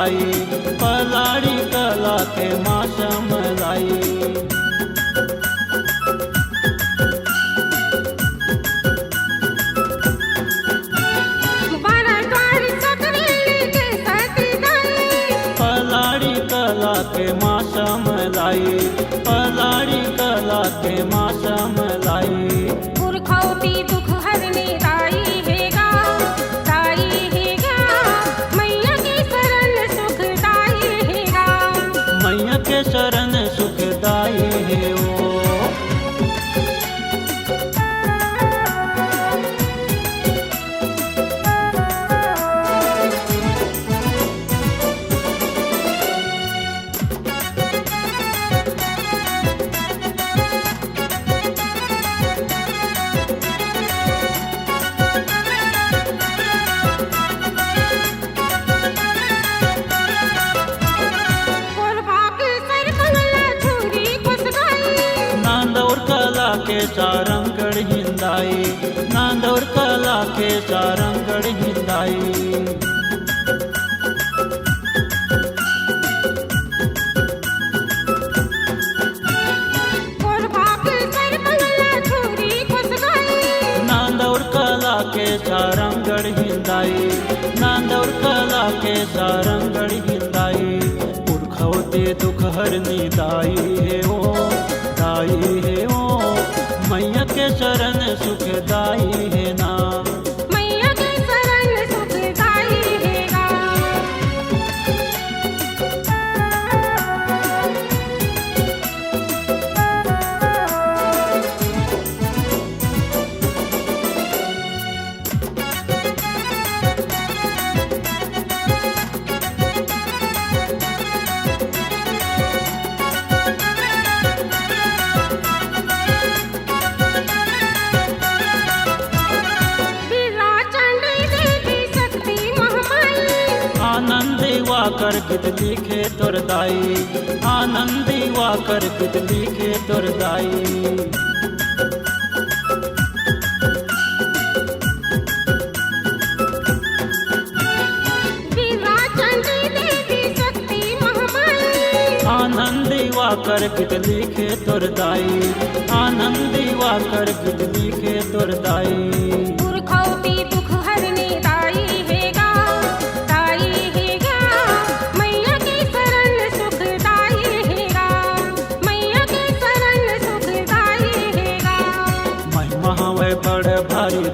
समलाई, पलाड़ी कला के माँ समलाई। पलाड़ी कला के माँ समलाई, पलाड़ी कला के माँ समलाई। पुरखौती दुख हरने दाई हैगा, दाई हैगा, मैया के शरण सुखदाई हैगा। मैया के शरण सुखदाई है वो। के सारंगढ़ हिंदाई, नांदौर कला के सारंगढ़ हिंदाई। नांदौर कला के सारंगढ़ हिंदाई, नांदौर कला के सारंगढ़ हिंदाई। पुरखौती दुख हरनी दाई है वो, दाई है वो। मैया के शरण सुखदाई है ना, मैया के शरण सुखदाई हैगा। आनंदी वाकर गीत लिखे तोर दाई, आनंदी वाकर गीत लिखे तोर दाई। आनंदी वाकर गीत लिखे तोर दाई, आनंदी वाकर गीत लिखे तोर दाई। पुरखौती दुख हरने दाई हैगा, दाई हैगा, मैया के शरण सुखदाई हैगा, मैया के शरण सुखदाई हैगा। महिमा हवे बड़ भारी